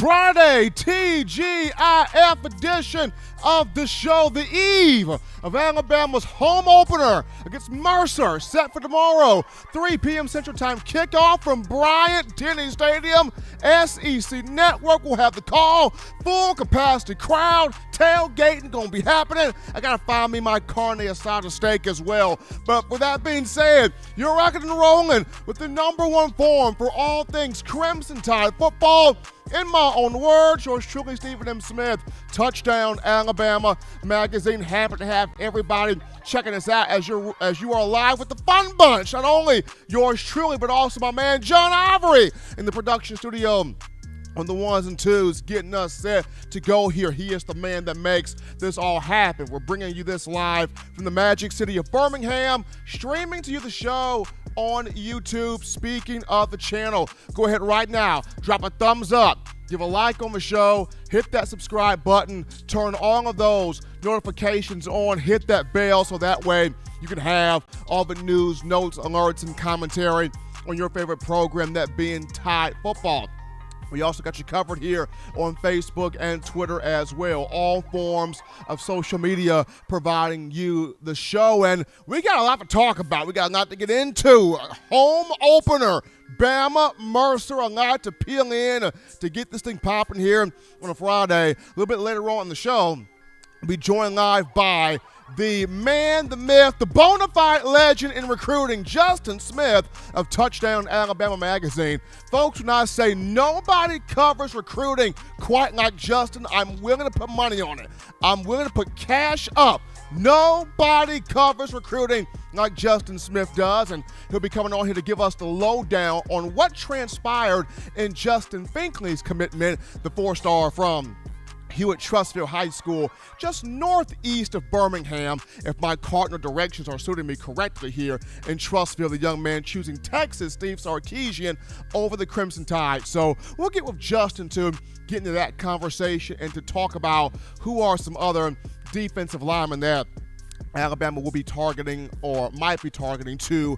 Friday, TGIF edition of the show, the eve of Alabama's home opener against Mercer, set for tomorrow, 3 p.m. Central Time kickoff from Bryant-Denny Stadium. SEC Network will have the call, full capacity crowd, tailgating gonna be happening. I gotta find me my carne asada steak as well. But with that being said, you're rocking and rolling with the #1 forum for all things Crimson Tide football. In my own words, yours truly, Stephen M. Smith, Touchdown Alabama Magazine. Happy to have everybody checking us out as you are live with the Fun Bunch. Not only yours truly, but also my man John Ivory in the production studio on the ones and twos, getting us set to go here. He is the man that makes this all happen. We're bringing you this live from the magic city of Birmingham, streaming to you the show on YouTube. Speaking of the channel, go ahead right now, drop a thumbs up, give a like on the show, hit that subscribe button, turn all of those notifications on, hit that bell so that way you can have all the news, notes, alerts, and commentary on your favorite program, that being Tide football. We also got you covered here on Facebook and Twitter as well. All forms of social media providing you the show. And we got a lot to talk about. We got a lot to get into. Home opener, Bama, Mercer, a lot to peel in to get this thing popping here on a Friday. A little bit later on in the show, we'll be joined live by the man, the myth, the bona fide legend in recruiting, Justice Smith of Touchdown Alabama Magazine. Folks, when I say nobody covers recruiting quite like Justin, I'm willing to put money on it. I'm willing to put cash up. Nobody covers recruiting like Justin Smith does, and he'll be coming on here to give us the lowdown on what transpired in Justice Finkley's commitment, the 4-star from Hewitt-Trussville High School, just northeast of Birmingham, if my cardinal directions are suiting me correctly here in Trussville, the young man choosing Texas, Steve Sarkisian, over the Crimson Tide. So we'll get with Justin to get into that conversation and to talk about who are some other defensive linemen that Alabama will be targeting or might be targeting to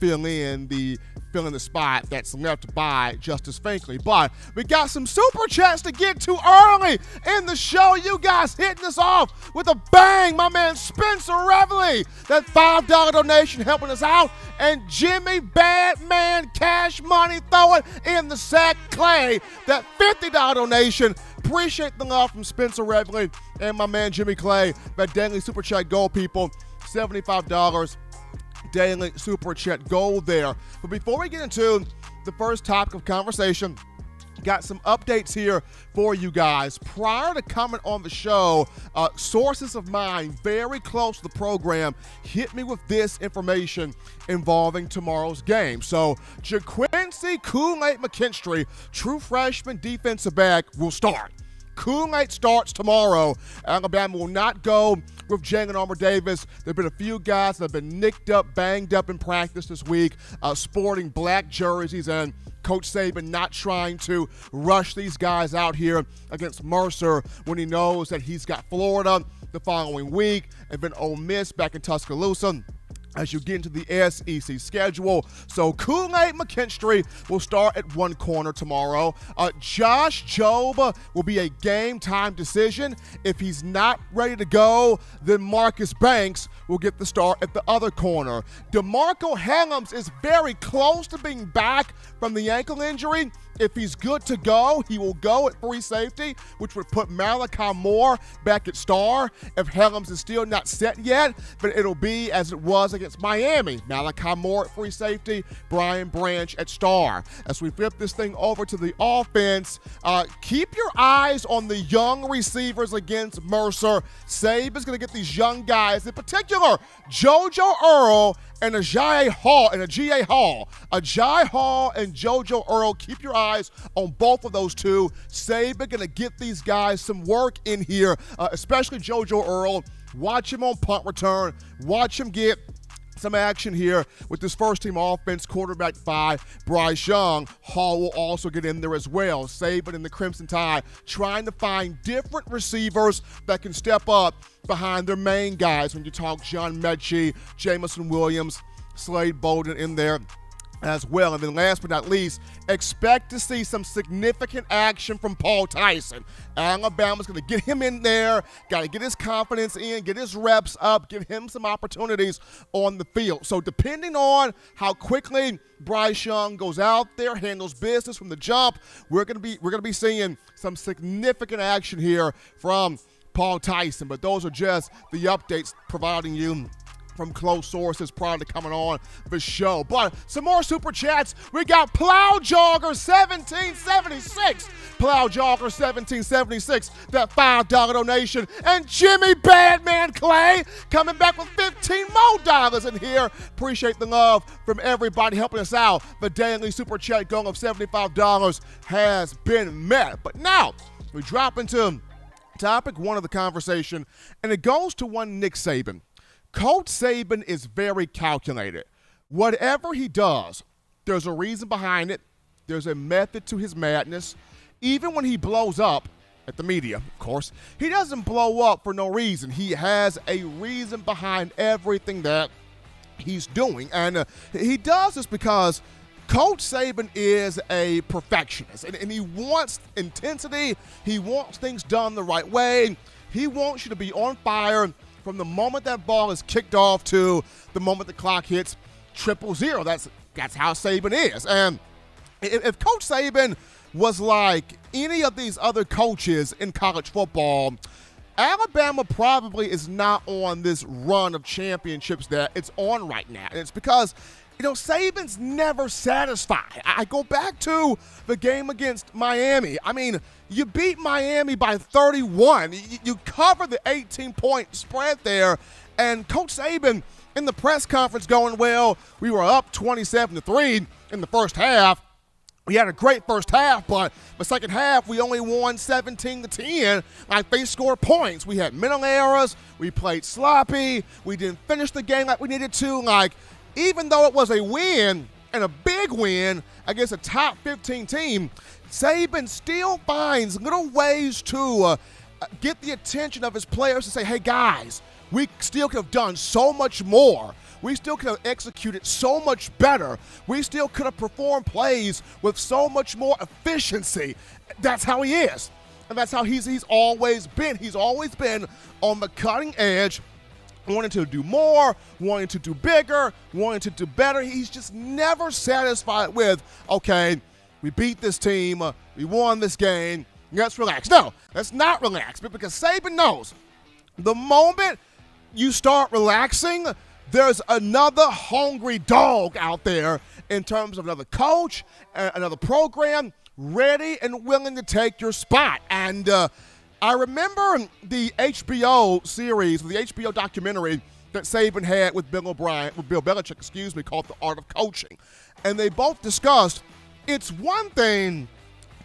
fill in the spot that's left by Justice Finkley. But we got some super chats to get to early in the show. You guys hitting us off with a bang. My man Spencer Reveley, that $5 donation helping us out. And Jimmy Badman Cash Money throwing in the sack Clay, that $50 donation. Appreciate the love from Spencer Reveley and my man Jimmy Clay, that daily super chat goal, people. $75 daily super chat goal there. But before we get into the first topic of conversation, got some updates here for you guys. Prior to coming on the show, sources of mine very close to the program hit me with this information involving tomorrow's game. So JaQuincy Kool-Aid McKinstry, true freshman defensive back, will start. Kool-Aid starts tomorrow. Alabama will not go with Jalen Armour-Davis. There have been a few guys that have been nicked up, banged up in practice this week, sporting black jerseys, and Coach Saban not trying to rush these guys out here against Mercer when he knows that he's got Florida the following week and then Ole Miss back in Tuscaloosa as you get into the SEC schedule. So Kool-Aid McKinstry will start at one corner tomorrow. Josh Jobe will be a game-time decision. If he's not ready to go, then Marcus Banks will get the start at the other corner. DeMarco Helms is very close to being back from the ankle injury. If he's good to go, he will go at free safety, which would put Malachi Moore back at star. If Helms is still not set yet, but it'll be as it was against Miami. Malachi Moore at free safety, Brian Branch at star. As we flip this thing over to the offense, keep your eyes on the young receivers against Mercer. Saban's going to get these young guys, in particular, JoJo Earl and Agiye Hall, Agiye Hall and JoJo Earl. Keep your eyes on both of those two. Saban going to get these guys some work in here, especially JoJo Earl. Watch him on punt return. Watch him get some action here with this first-team offense, quarterbacked by Bryce Young. Hall will also get in there as well. Saban and the Crimson Tide trying to find different receivers that can step up behind their main guys. When you talk John Mechie, Jamison Williams, Slade Bolden in there as well. And then last but not least, expect to see some significant action from Paul Tyson. Alabama's going to get him in there, got to get his confidence in, get his reps up, give him some opportunities on the field. So depending on how quickly Bryce Young goes out there, handles business from the jump, we're going to be seeing some significant action here from Paul Tyson. But those are just the updates providing you from close sources prior to coming on the show. But some more super chats. We got Plow Jogger 1776. Plow Jogger 1776, that $5 donation. And Jimmy Badman Clay coming back with $15 more in here. Appreciate the love from everybody helping us out. The daily super chat goal of $75 has been met. But now we drop into topic one of the conversation, and it goes to one Nick Saban. Coach Saban is very calculated. Whatever he does, there's a reason behind it. There's a method to his madness. Even when he blows up at the media, of course, he doesn't blow up for no reason. He has a reason behind everything that he's doing. And he does this because Coach Saban is a perfectionist. And he wants intensity. He wants things done the right way. He wants you to be on fire from the moment that ball is kicked off to the moment the clock hits 000. That's how Saban is. And if Coach Saban was like any of these other coaches in college football, Alabama probably is not on this run of championships that it's on right now. And it's because, Saban's never satisfied. I go back to the game against Miami. I mean, you beat Miami by 31. You cover the 18-point spread there. And Coach Saban in the press conference going, well, we were up 27-3 in the first half. We had a great first half, but the second half, we only won 17-10. Like, they scored points. We had mental errors. We played sloppy. We didn't finish the game like we needed to. Like, even though it was a win and a big win against a top 15 team, Saban still finds little ways to get the attention of his players to say, hey, guys, we still could have done so much more. We still could have executed so much better. We still could have performed plays with so much more efficiency. That's how he is. And that's how he's always been. He's always been on the cutting edge, wanting to do more, wanting to do bigger, wanting to do better. He's just never satisfied with, okay, we beat this team, we won this game, let's relax. No, let's not relax, because Saban knows the moment you start relaxing, there's another hungry dog out there in terms of another coach, another program, ready and willing to take your spot. And I remember the HBO series, the HBO documentary that Saban had with Bill Belichick, called The Art of Coaching. And they both discussed it's one thing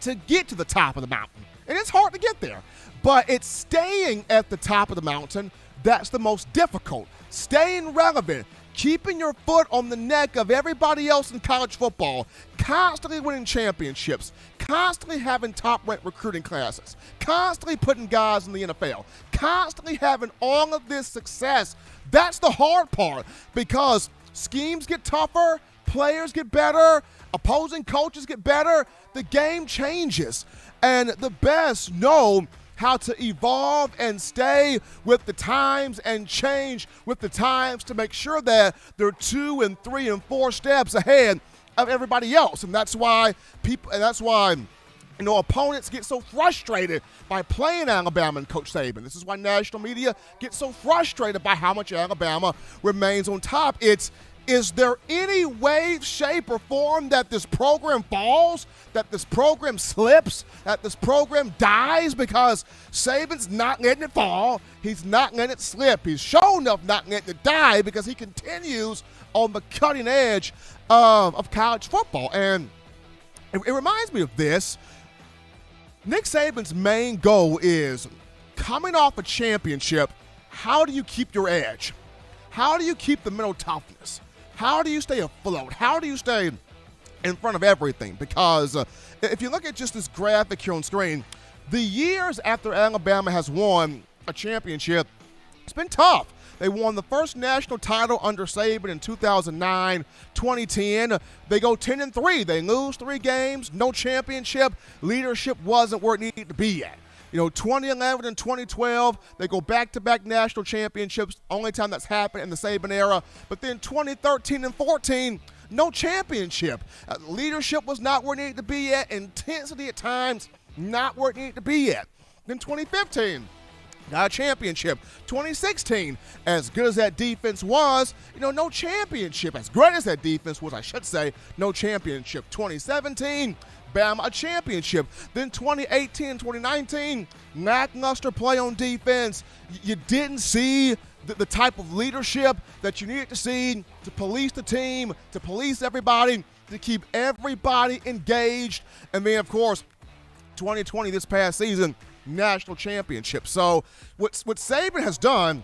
to get to the top of the mountain, and it's hard to get there, but it's staying at the top of the mountain that's the most difficult. Staying relevant, keeping your foot on the neck of everybody else in college football, constantly winning championships, constantly having top-ranked recruiting classes, constantly putting guys in the NFL, constantly having all of this success. That's the hard part, because schemes get tougher, players get better, opposing coaches get better, the game changes. And the best know how to evolve and stay with the times and change with the times to make sure that they're 2 and 3 and 4 steps ahead of everybody else. And that's why opponents get so frustrated by playing Alabama and Coach Saban. This is why national media gets so frustrated by how much Alabama remains on top. Is there any way, shape, or form that this program falls, that this program slips, that this program dies? Because Saban's not letting it fall. He's not letting it slip. He's sure enough not letting it die, because he continues on the cutting edge of college football. And it reminds me of this. Nick Saban's main goal is, coming off a championship, how do you keep your edge? How do you keep the mental toughness? How do you stay afloat? How do you stay in front of everything? Because if you look at just this graphic here on screen, the years after Alabama has won a championship, it's been tough. They won the first national title under Saban in 2009, 2010. They go 10-3. They lose 3 games, no championship. Leadership wasn't where it needed to be at. 2011 and 2012, they go back-to-back national championships, only time that's happened in the Saban era. But then 2013 and 14, no championship. Leadership was not where it needed to be at. Intensity at times, not where it needed to be at. Then 2015, got a championship. 2016, as good as that defense was, no championship. As great as that defense was, I should say, no championship. 2017, Bama, a championship. Then 2018 and 2019, lackluster play on defense. You didn't see the type of leadership that you needed to see to police the team, to police everybody, to keep everybody engaged. And then, of course, 2020, this past season, national championship. So what Saban has done,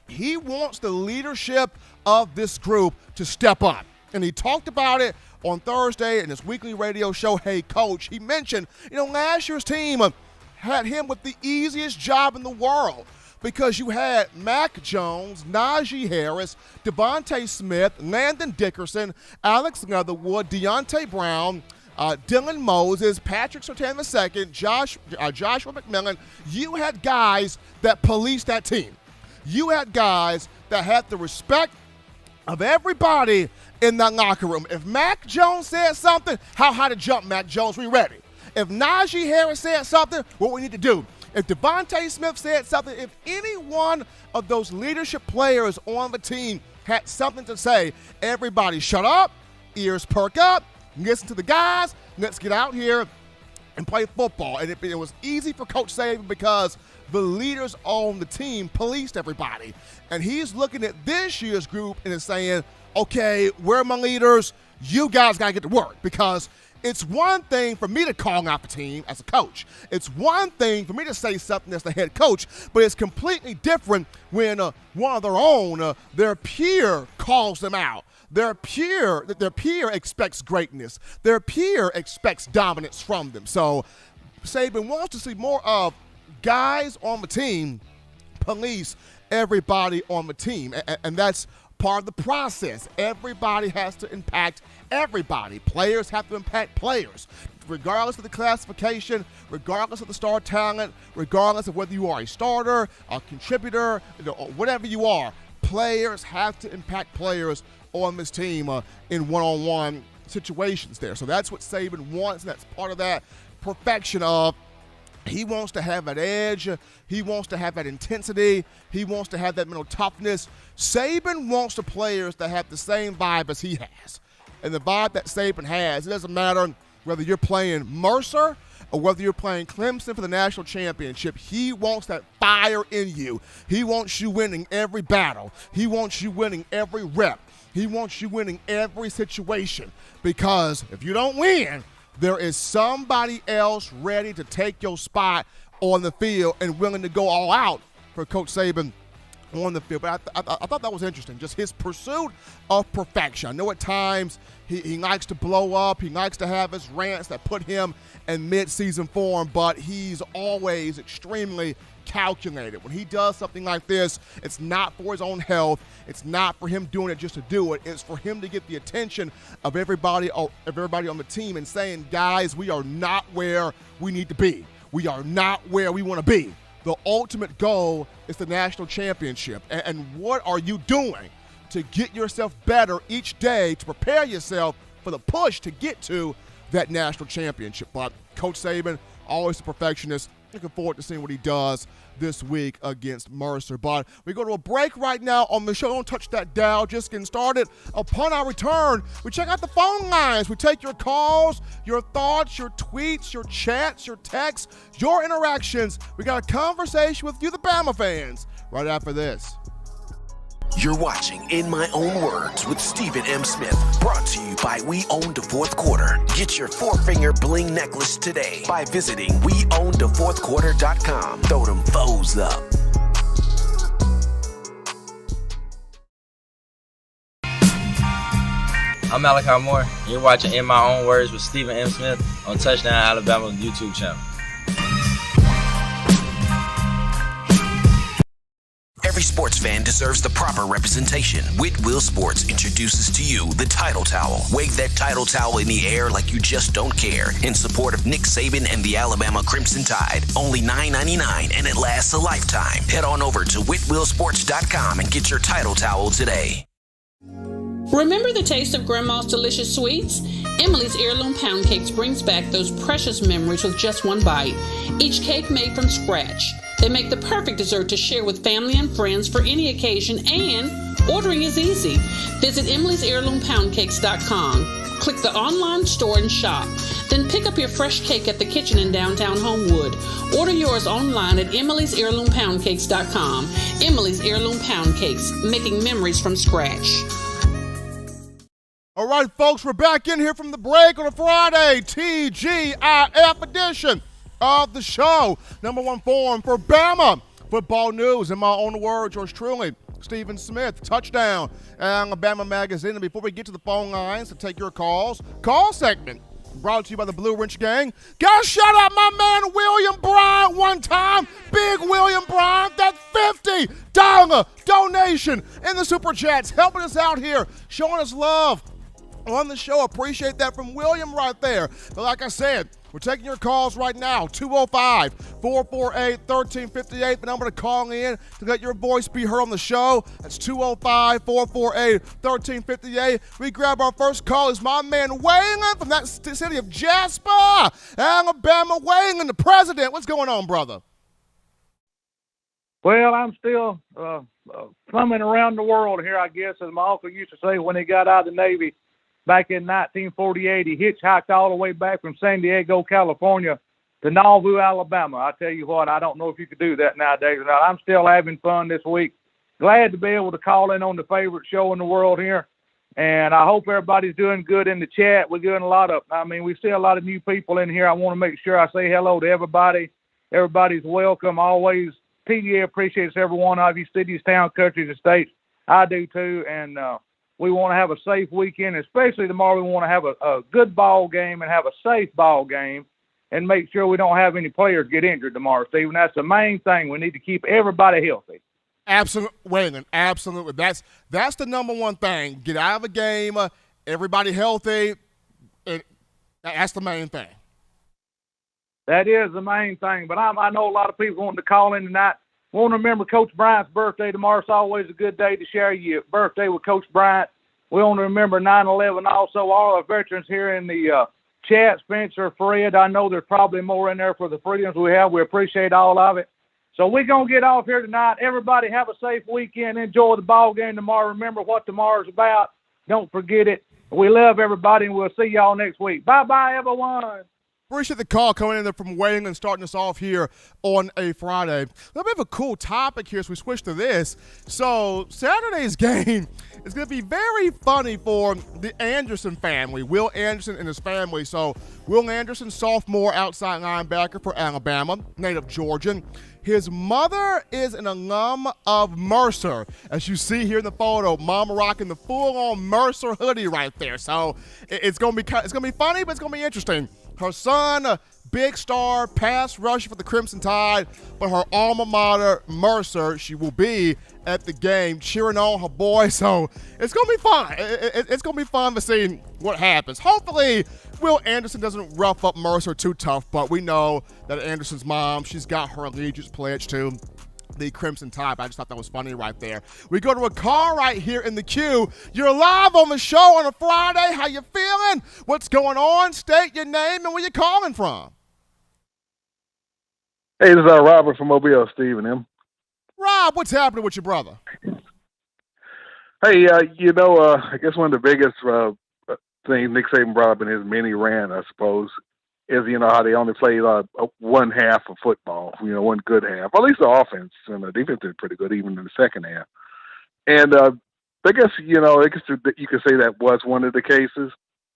he wants the leadership of this group to step up. And he talked about it on Thursday in his weekly radio show, Hey Coach. He mentioned, last year's team had him with the easiest job in the world because you had Mac Jones, Najee Harris, Devontae Smith, Landon Dickerson, Alex Leatherwood, Deontay Brown, Dylan Moses, Patrick Surtain II, Joshua McMillan. You had guys that policed that team. You had guys that had the respect of everybody in that locker room. If Mac Jones said something, how high to jump, Mac Jones? We ready. If Najee Harris said something, what we need to do. If Devontae Smith said something, if any one of those leadership players on the team had something to say, everybody shut up, ears perk up, listen to the guys, let's get out here and play football. And it was easy for Coach Saban because the leaders on the team policed everybody. And he's looking at this year's group and is saying, okay, we're my leaders. You guys got to get to work, because it's one thing for me to call out the team as a coach. It's one thing for me to say something as the head coach, but it's completely different when one of their own, their peer, calls them out. Their peer expects greatness. Their peer expects dominance from them. So Saban wants to see more of guys on the team police everybody on the team, and that's part of the process. Everybody has to impact everybody. Players have to impact players, regardless of the classification, regardless of the star talent, regardless of whether you are a starter, a contributor, or whatever you are. Players have to impact players on this team in one-on-one situations there. So that's what Saban wants, and that's part of that perfection of he wants to have that edge. He wants to have that intensity. He wants to have that mental toughness. Saban wants the players that have the same vibe as he has. And the vibe that Saban has, it doesn't matter whether you're playing Mercer or whether you're playing Clemson for the national championship. He wants that fire in you. He wants you winning every battle. He wants you winning every rep. He wants you winning every situation, because if you don't win, there is somebody else ready to take your spot on the field and willing to go all out for Coach Saban on the field. But I thought that was interesting, just his pursuit of perfection. I know at times he likes to blow up. He likes to have his rants that put him in mid-season form, but he's always extremely calculated. When he does something like this, it's not for his own health. It's not for him doing it just to do it. It's for him to get the attention of everybody on the team and saying, guys, we are not where we need to be. We are not where we want to be. The ultimate goal is the national championship. And what are you doing to get yourself better each day to prepare yourself for the push to get to that national championship? But Coach Saban, always a perfectionist. Looking forward to seeing what he does this week against Mercer. But we go to a break right now on the show. Don't touch that dial. Just getting started. Upon our return, we check out the phone lines. We take your calls, your thoughts, your tweets, your chats, your texts, your interactions. We got a conversation with you, the Bama fans, right after this. You're watching In My Own Words with Stephen M. Smith, brought to you by We Own the Fourth Quarter. Get your four-finger bling necklace today by visiting weownthefourthquarter.com. Throw them foes up. I'm Malachi Moore. You're watching In My Own Words with Stephen M. Smith on Touchdown Alabama YouTube channel. Every sports sports fan deserves the proper representation. Whitwell Sports introduces to you the Title Towel. Wave that Title Towel in the air like you just don't care in support of Nick Saban and the Alabama Crimson Tide. Only $9.99 and it lasts a lifetime. Head on over to whitwellsports.com and get your Title Towel today. Remember the taste of Grandma's delicious sweets? Emily's Heirloom Pound Cakes brings back those precious memories with just one bite. Each cake made from scratch. They make the perfect dessert to share with family and friends for any occasion, and ordering is easy. Visit emily'sheirloompoundcakes.com. Click the online store and shop. Then pick up your fresh cake at the kitchen in downtown Homewood. Order yours online at emily'sheirloompoundcakes.com. Emily's Heirloom Pound Cakes, making memories from scratch. All right, folks, we're back in here from the break on a Friday, TGIF edition of the show. Number one forum for Bama football news. In my own words, yours truly, Stephen Smith, touchdown, Alabama Magazine. And before we get to the phone lines to take your calls, call segment brought to you by the Blue Wrench Gang. Gotta shout out my man William Bryant one time. Big William Bryant, that $50 donation in the Super Chats, helping us out here, showing us love on the show. Appreciate that from William right there. But like I said, we're taking your calls right now, 205-448-1358, the number to call in to let your voice be heard on the show. That's 205-448-1358. We grab our first call. It's my man Waylon from that city of Jasper, Alabama. Waylon, the president. What's going on, brother? Well, I'm still coming around the world here, I guess, as my uncle used to say when he got out of the Navy. Back in 1948, he hitchhiked all the way back from San Diego, California to Nauvoo, Alabama. I tell you what, I don't know if you could do that nowadays or not. I'm still having fun this week. Glad to be able to call in on the favorite show in the world here. And I hope everybody's doing good in the chat. We're doing we see a lot of new people in here. I want to make sure I say hello to everybody. Everybody's welcome. Always, TDA appreciates every one of you, cities, towns, countries, and states. I do too. And, we want to have a safe weekend, especially tomorrow. We want to have a good ball game and have a safe ball game and make sure we don't have any players get injured tomorrow, Stephen. That's the main thing. We need to keep everybody healthy. Absolutely, Waylon, absolutely. That's the number one thing. Get out of the game, everybody healthy. That's the main thing. That is the main thing. But I know a lot of people wanting to call in tonight. Want to remember Coach Bryant's birthday tomorrow. It's always a good day to share your birthday with Coach Bryant. We want to remember 9/11 also. All our veterans here in the chat, Spencer, Fred. I know there's probably more in there for the freedoms we have. We appreciate all of it. So we're going to get off here tonight. Everybody have a safe weekend. Enjoy the ball game tomorrow. Remember what tomorrow's about. Don't forget it. We love everybody, and we'll see y'all next week. Bye-bye, everyone. Appreciate the call coming in there from Waylon and starting us off here on a Friday. We have a cool topic here, so we switch to this. So Saturday's game is going to be very funny for the Anderson family, Will Anderson and his family. So Will Anderson, sophomore outside linebacker for Alabama, native Georgian. His mother is an alum of Mercer. As you see here in the photo, mama rocking the full-on Mercer hoodie right there. So it's going to be funny, but it's going to be interesting. Her son, a big star, pass rusher for the Crimson Tide, but her alma mater, Mercer, she will be at the game cheering on her boy. So it's going to be fun. It's going to be fun to see what happens. Hopefully, Will Anderson doesn't rough up Mercer too tough, but we know that Anderson's mom, she's got her allegiance pledge to the Crimson Tide. I just thought that was funny right there. We go to a call right here in the queue. You're live on the show on a Friday. How you feeling? What's going on? State your name and where you calling from. Hey, this is Robert from Mobile, Stephen M. Rob, what's happening with your brother? Hey, I guess one of the biggest things Nick Saban brought up in his mini rant, I suppose, is, how they only played one half of football, one good half. At least the offense and the defense did pretty good, even in the second half. And I guess, you could say that was one of the cases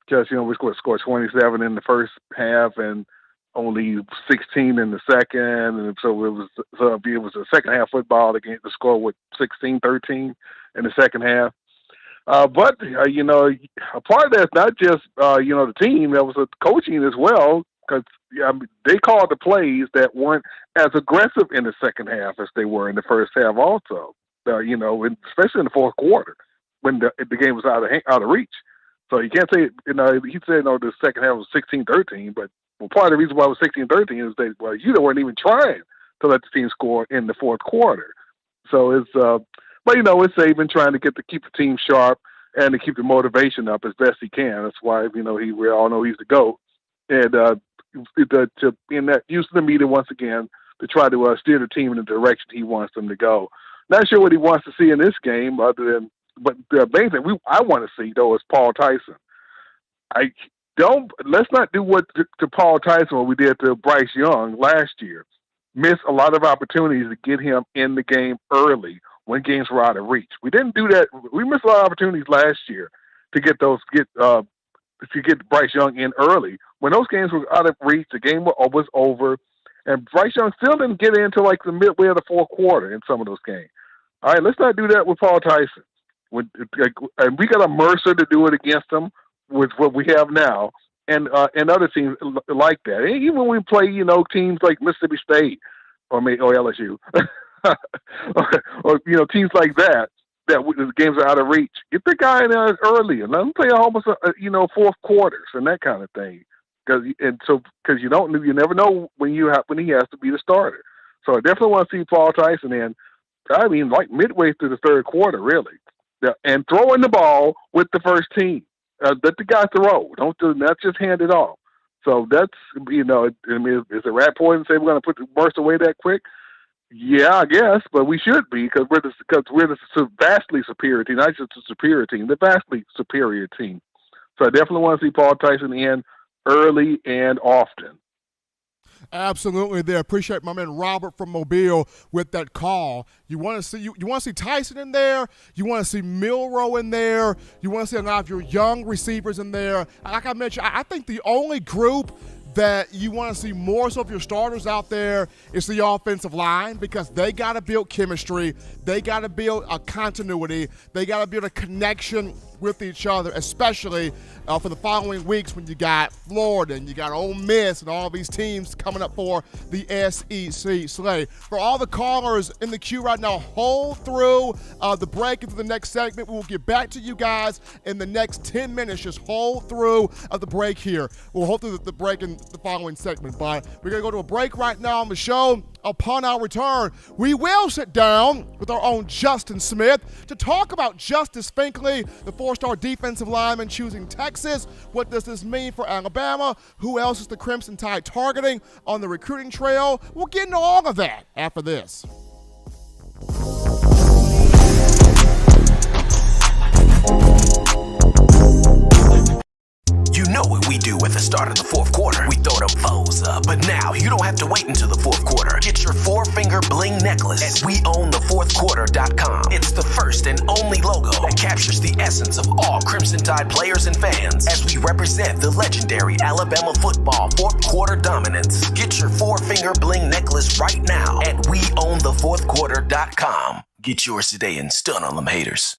because, we scored 27 in the first half and only 16 in the second. And so it was a second half football to score with 16-13 in the second half. But a part of that's not just, the team, that was the coaching as well, because they called the plays that weren't as aggressive in the second half as they were in the first half also. especially in the fourth quarter when the game was out of reach. So you can't say, he said, the second half was 16-13, but part of the reason why it was 16-13 is that, you weren't even trying to let the team score in the fourth quarter. So it's Saban trying to keep the team sharp and to keep the motivation up as best he can. That's why, we all know he's the GOAT. And using the media once again to try to steer the team in the direction he wants them to go. Not sure what he wants to see in this game but the main thing I want to see, though, is Paul Tyson. Let's not do what to Paul Tyson what we did to Bryce Young last year. Miss a lot of opportunities to get him in the game early when games were out of reach. We didn't do that. We missed a lot of opportunities last year to get Bryce Young in early. When those games were out of reach, the game was over, and Bryce Young still didn't get into like the midway of the fourth quarter in some of those games. All right, let's not do that with Paul Tyson. And we got a Mercer to do it against them with what we have now, and other teams like that. And even when we play, teams like Mississippi State or LSU, or teams like that the games are out of reach. Get the guy in there early and let him play almost fourth quarters and that kind of thing. Because you never know when he has to be the starter. So I definitely want to see Paul Tyson in. I mean, like midway through the third quarter, really. And throwing the ball with the first team. Let the guy throw. Not just hand it off. So that's, is it rat poison say we're going to put the Mercer away that quick? Yeah, I guess, but we should be because we're the vastly superior team, not just the superior team, the vastly superior team. So I definitely want to see Paul Tyson in early and often. Absolutely, there. Appreciate my man Robert from Mobile with that call. You want to see Tyson in there. You want to see Milroe in there. You want to see a lot of your young receivers in there. Like I mentioned, I think the only group that you want to see more so of your starters out there is the offensive line because they got to build chemistry. They got to build a continuity. They got to build a connection with each other, especially for the following weeks when you got Florida and you got Ole Miss and all these teams coming up for the SEC slate. For all the callers in the queue right now, hold through the break into the next segment. We will get back to you guys in the next 10 minutes. Just hold through the break here. We'll hold through the break in the following segment, but we're going to go to a break right now on the show. Upon our return, we will sit down with our own Justin Smith to talk about Justice Finkley, the four-star defensive lineman choosing Texas. What does this mean for Alabama? Who else is the Crimson Tide targeting on the recruiting trail? We'll get into all of that after this. You know what we do at the start of the fourth quarter. We throw them foes up. But now you don't have to wait until the fourth quarter. Get your four-finger bling necklace at weownthefourthquarter.com. It's the first and only logo that captures the essence of all Crimson Tide players and fans as we represent the legendary Alabama football fourth quarter dominance. Get your four-finger bling necklace right now at weownthefourthquarter.com. Get yours today and stun on them haters.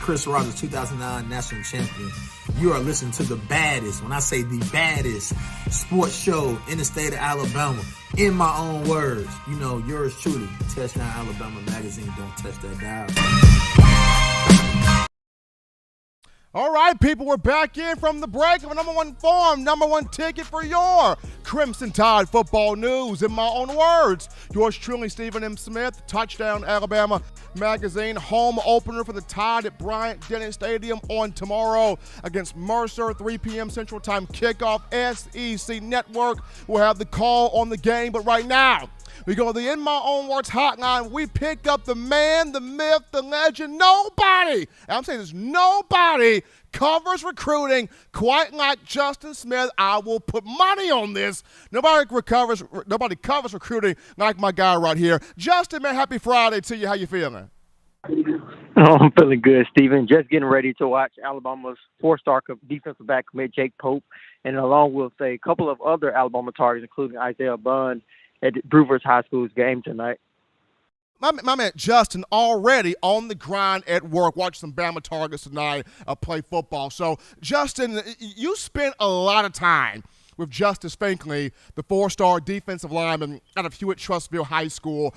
Chris Rogers, 2009 national champion. You are listening to the baddest, when I say the baddest, sports show in the state of Alabama. In my own words, yours truly, Touchdown Alabama Magazine. Don't touch that dial. All right, people, we're back in from the break of number one form, number one ticket for your Crimson Tide football news. In my own words, yours truly, Stephen M. Smith, Touchdown Alabama Magazine, home opener for the Tide at Bryant-Denny Stadium on tomorrow against Mercer, 3 p.m. Central Time kickoff. SEC Network will have the call on the game, but right now, we go to the In My Own Words hotline. We pick up the man, the myth, the legend. Nobody, and I'm saying this, nobody covers recruiting quite like Justin Smith. I will put money on this. Nobody covers recruiting like my guy right here. Justin, man, happy Friday to you. How you feeling? Oh, I'm feeling good, Steven. Just getting ready to watch Alabama's four-star defensive back commit Jake Pope, and along with a couple of other Alabama targets, including Isaiah Bond, at Brewers High School's game tonight. My man Justin already on the grind at work, watch some Bama targets tonight, play football. So, Justin, you spent a lot of time with Justice Finkley, the 4-star defensive lineman out of Hewitt-Trussville High School.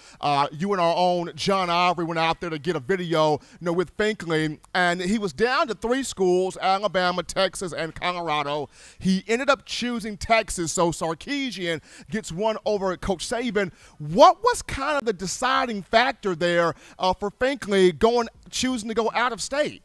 You and our own John Ivory went out there to get a video, with Finkley, and he was down to 3 schools, Alabama, Texas, and Colorado. He ended up choosing Texas, so Sarkisian gets one over Coach Saban. What was kind of the deciding factor there for Finkley choosing to go out of state?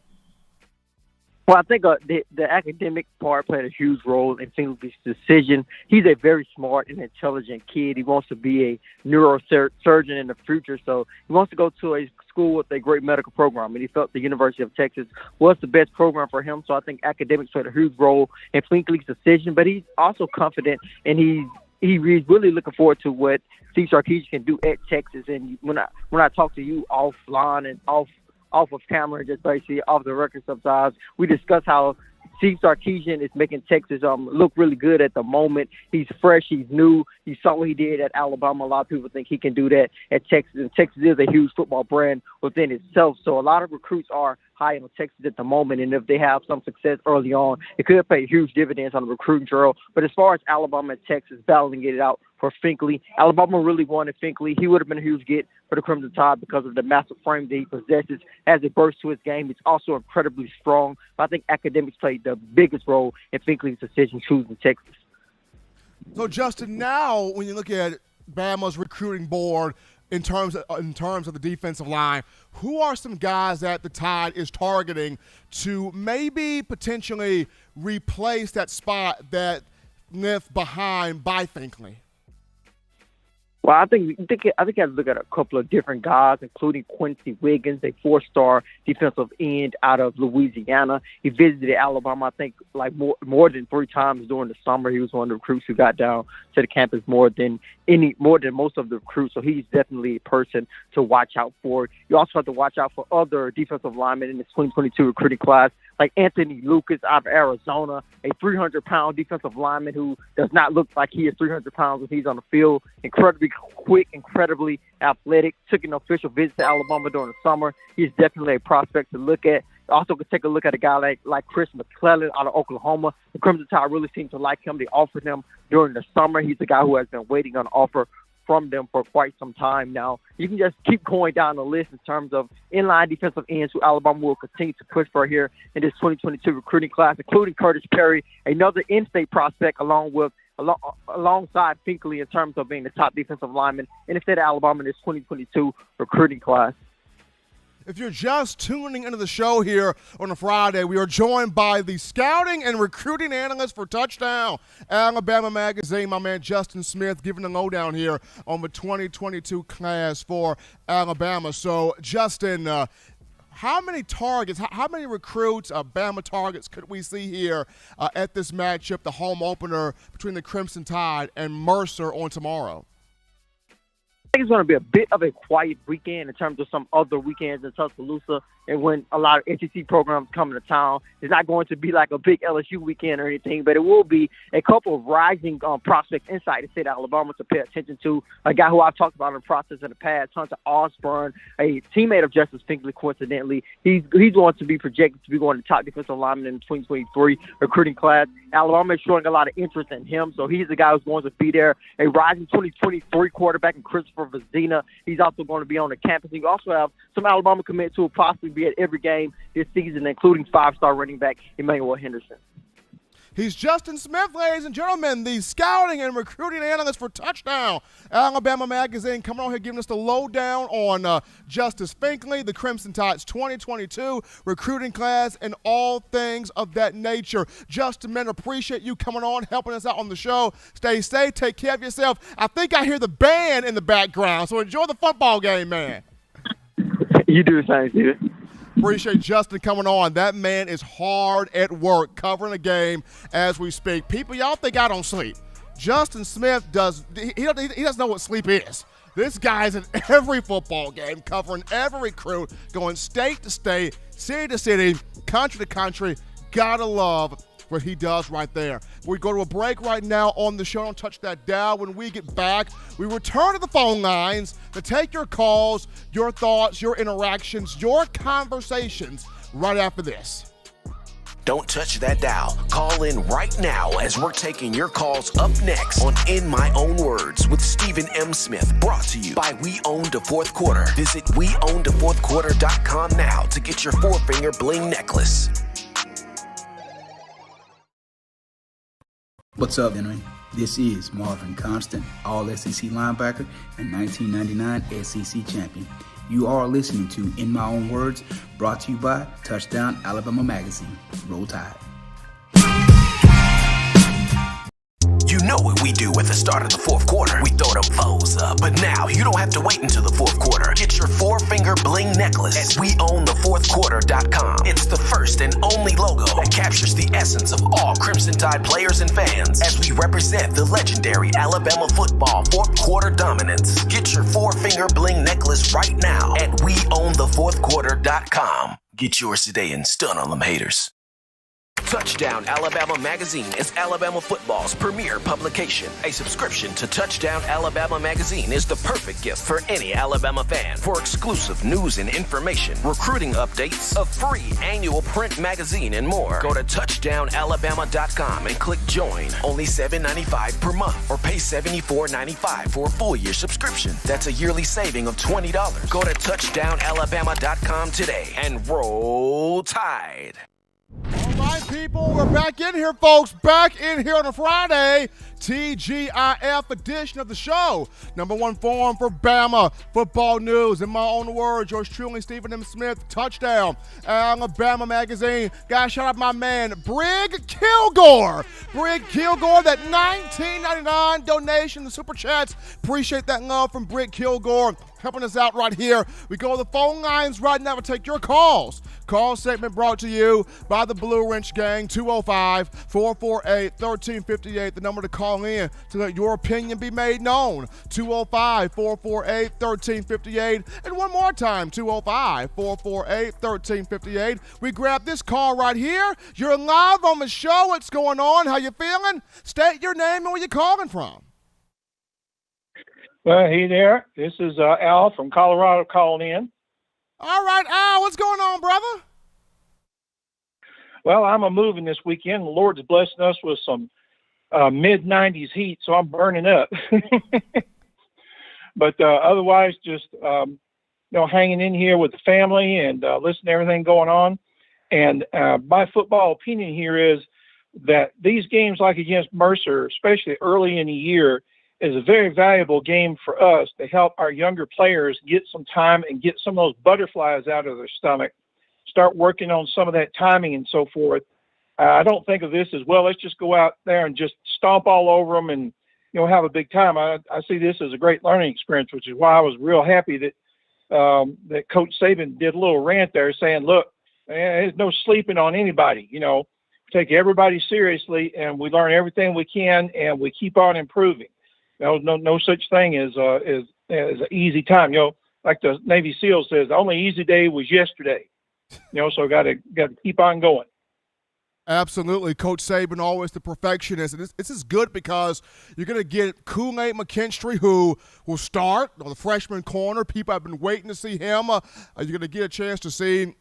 Well, I think the academic part played a huge role in Finkley's decision. He's a very smart and intelligent kid. He wants to be a neurosurgeon in the future, so he wants to go to a school with a great medical program, and he felt the University of Texas was the best program for him. So I think academics played a huge role in Finkley's decision, but he's also confident, and he's really looking forward to what Steve Sarkisian can do at Texas. And when I talk to you offline and off of camera, just basically off the record sometimes, we discuss how Steve Sarkisian is making Texas look really good at the moment. He's fresh. He's new. You saw what he did at Alabama. A lot of people think he can do that at Texas. And Texas is a huge football brand within itself. So a lot of recruits are high on Texas at the moment. And if they have some success early on, it could pay huge dividends on the recruiting trail. But as far as Alabama and Texas battling it out for Finkley, Alabama really wanted Finkley. He would have been a huge get for the Crimson Tide because of the massive frame that he possesses as it bursts to his game. He's also incredibly strong. But I think academics played the biggest role in Finkley's decision choosing Texas. So, Justin, now when you look at Bama's recruiting board in terms of the defensive line, who are some guys that the Tide is targeting to maybe potentially replace that spot that left behind by Finkley? Well, I think you have to look at a couple of different guys, including Quincy Wiggins, a 4-star defensive end out of Louisiana. He visited Alabama, I think, like more than 3 times during the summer. He was one of the recruits who got down to the campus more than most of the recruits. So he's definitely a person to watch out for. You also have to watch out for other defensive linemen in the 2022 recruiting class, like Anthony Lucas out of Arizona, a 300-pound defensive lineman who does not look like he is 300 pounds when he's on the field. Incredibly quick, incredibly athletic. Took an official visit to Alabama during the summer. He's definitely a prospect to look at. Also could take a look at a guy like Chris McClellan out of Oklahoma. The Crimson Tide really seemed to like him. They offered him during the summer. He's a guy who has been waiting on an offer from them for quite some time now. You can just keep going down the list in terms of inline defensive ends who Alabama will continue to push for here in this 2022 recruiting class, including Curtis Perry, another in-state prospect alongside Finkley in terms of being the top defensive lineman in the state of Alabama in this 2022 recruiting class. If you're just tuning into the show here on a Friday, we are joined by the scouting and recruiting analyst for Touchdown Alabama Magazine, my man Justin Smith, giving the lowdown here on the 2022 class for Alabama. So, Justin, how many targets, how many recruits, Bama targets could we see here at this matchup, the home opener between the Crimson Tide and Mercer on tomorrow? I think it's going to be a bit of a quiet weekend in terms of some other weekends in Tuscaloosa, and when a lot of SEC programs come into town. It's not going to be like a big LSU weekend or anything, but it will be a couple of rising prospects inside the state of Alabama to pay attention to. A guy who I've talked about in the process in the past, Hunter Osborne, a teammate of Justice Finkley, coincidentally. He's going to be projected to be one of the top defensive linemen in the 2023 recruiting class. Alabama is showing a lot of interest in him, so he's the guy who's going to be there. A rising 2023 quarterback in Christopher Vazina. He's also going to be on the campus. You also have some Alabama commits who will possibly be at every game this season, including 5-star running back Emmanuel Henderson. He's Justin Smith, ladies and gentlemen, the scouting and recruiting analyst for Touchdown Alabama Magazine, coming on here giving us the lowdown on Justice Finkley, the Crimson Tide's 2022 recruiting class, and all things of that nature. Justin, man, appreciate you coming on, helping us out on the show. Stay safe, take care of yourself. I think I hear the band in the background, so enjoy the football game, man. You do the same, Steven. Appreciate Justin coming on. That man is hard at work covering the game as we speak. People, y'all think I don't sleep. Justin Smith he doesn't know what sleep is. This guy's in every football game, covering every recruit, going state to state, city to city, country to country. Gotta love what he does right there. We go to a break right now on the show. Don't touch that dial. When we get back, we return to the phone lines to take your calls, your thoughts, your interactions, your conversations right after this. Don't touch that dial. Call in right now as we're taking your calls up next on In My Own Words with Stephen M. Smith. Brought to you by We Own the Fourth Quarter. Visit WeOwnTheFourthQuarter.com now to get your four-finger bling necklace. What's up, Henry? This is Marvin Constant, All-SEC linebacker and 1999 SEC champion. You are listening to In My Own Words, brought to you by Touchdown Alabama Magazine. Roll Tide. You know what we do at the start of the fourth quarter. We throw them foes up. But now you don't have to wait until the fourth quarter. Get your four-finger bling necklace at WeOwnTheFourthQuarter.com. It's the first and only logo that captures the essence of all Crimson Tide players and fans as we represent the legendary Alabama football fourth quarter dominance. Get your four-finger bling necklace right now at WeOwnTheFourthQuarter.com. Get yours today and stun on them haters. Touchdown Alabama Magazine is Alabama football's premier publication. A subscription to Touchdown Alabama Magazine is the perfect gift for any Alabama fan. For exclusive news and information, recruiting updates, a free annual print magazine, and more, go to touchdownalabama.com and click join. Only $7.95 per month or pay $74.95 for a full year subscription. That's a yearly saving of $20. Go to touchdownalabama.com today and roll Tide. All right, people, we're back in here, folks. Back in here on a Friday, TGIF edition of the show. Number one forum for Bama football news. In my own words, yours truly, Stephen M. Smith, Touchdown Alabama Magazine. Guys, shout out my man, Brig Kilgore. Brig Kilgore, that $19.99 donation, the Super Chats. Appreciate that love from Brig Kilgore, helping us out right here. We go to the phone lines right now to take your calls. Call segment brought to you by the Blue Wrench Gang, 205-448-1358. The number to call in to let your opinion be made known, 205-448-1358. And one more time, 205-448-1358. We grab this call right here. You're live on the show. What's going on? How you feeling? State your name and where you're calling from. Well, hey there. This is Al from Colorado calling in. All right, Al, what's going on, brother? Well, I'm moving this weekend. The Lord's blessing us with some mid-90s heat, so I'm burning up. But otherwise, just hanging in here with the family and listening to everything going on. And my football opinion here is that these games, like against Mercer, especially early in the year, is a very valuable game for us to help our younger players get some time and get some of those butterflies out of their stomach, start working on some of that timing and so forth. I don't think of this as, well, let's just go out there and just stomp all over them and, have a big time. I see this as a great learning experience, which is why I was real happy that that Coach Saban did a little rant there saying, look, there's no sleeping on anybody. We take everybody seriously and we learn everything we can and we keep on improving. No such thing as an easy time. Like the Navy SEAL says, the only easy day was yesterday. So got to keep on going. Absolutely. Coach Saban, always the perfectionist. And this is good because you're going to get Kool-Aid McKinstry, who will start on the freshman corner. People have been waiting to see him. You're going to get a chance to see,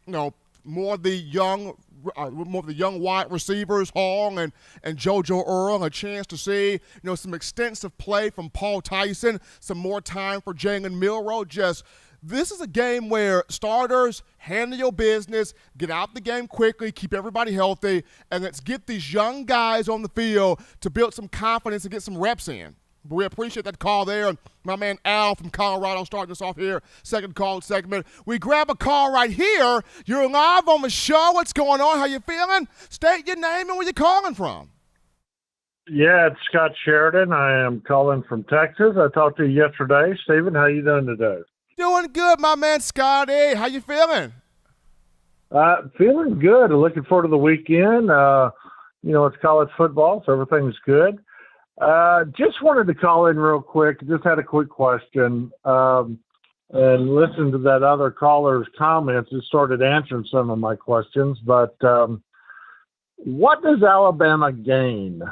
more of the young wide receivers, Hall and JoJo Earl, a chance to see, some extensive play from Paul Tyson, some more time for Jalen Milroe. This is a game where starters handle your business, get out the game quickly, keep everybody healthy, and let's get these young guys on the field to build some confidence and get some reps in. But we appreciate that call there. My man Al from Colorado starting us off here, second call segment. We grab a call right here. You're live on the show. What's going on? How you feeling? State your name and where you're calling from. Yeah, it's Scott Sheridan. I am calling from Texas. I talked to you yesterday. Stephen, how you doing today? Doing good, my man Scotty. How you feeling? Feeling good. Looking forward to the weekend. It's college football, so everything's good. Just wanted to call in real quick. Just had a quick question. And listened to that other caller's comments. It started answering some of my questions. But what does Alabama gain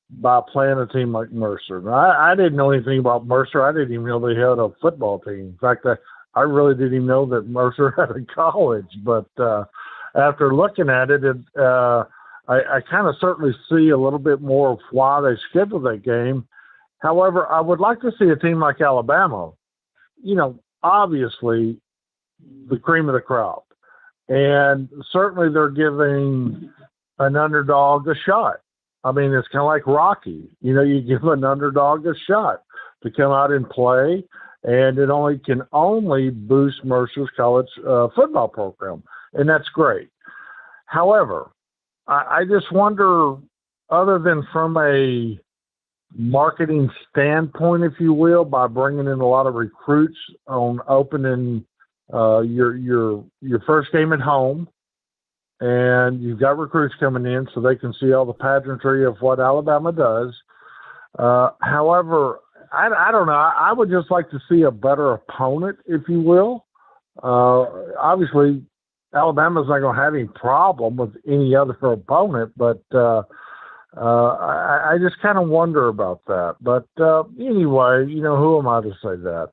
by playing a team like Mercer? I didn't know anything about Mercer. I didn't even know they had a football team. In fact, I really didn't even know that Mercer had a college. But after looking at it, I kind of certainly see a little bit more of why they scheduled that game. However, I would like to see a team like Alabama, obviously the cream of the crop. And certainly they're giving an underdog a shot. I mean, it's kind of like Rocky. You give an underdog a shot to come out and play, and it can only boost Mercer's college football program, and that's great. However, I just wonder, other than from a marketing standpoint, if you will, by bringing in a lot of recruits on opening your first game at home, and you've got recruits coming in so they can see all the pageantry of what Alabama does. However, I don't know. I would just like to see a better opponent, if you will. Obviously, Alabama's not going to have any problem with any other opponent, but I just kind of wonder about that. But anyway, who am I to say that?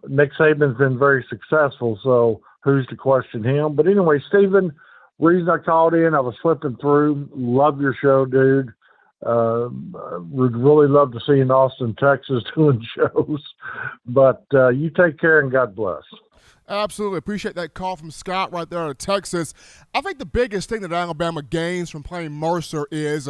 Nick Saban's been very successful, so who's to question him? But anyway, Stephen, reason I called in, I was flipping through. Love your show, dude. Would really love to see you in Austin, Texas doing shows. But you take care and God bless. Absolutely. Appreciate that call from Scott right there out of Texas. I think the biggest thing that Alabama gains from playing Mercer is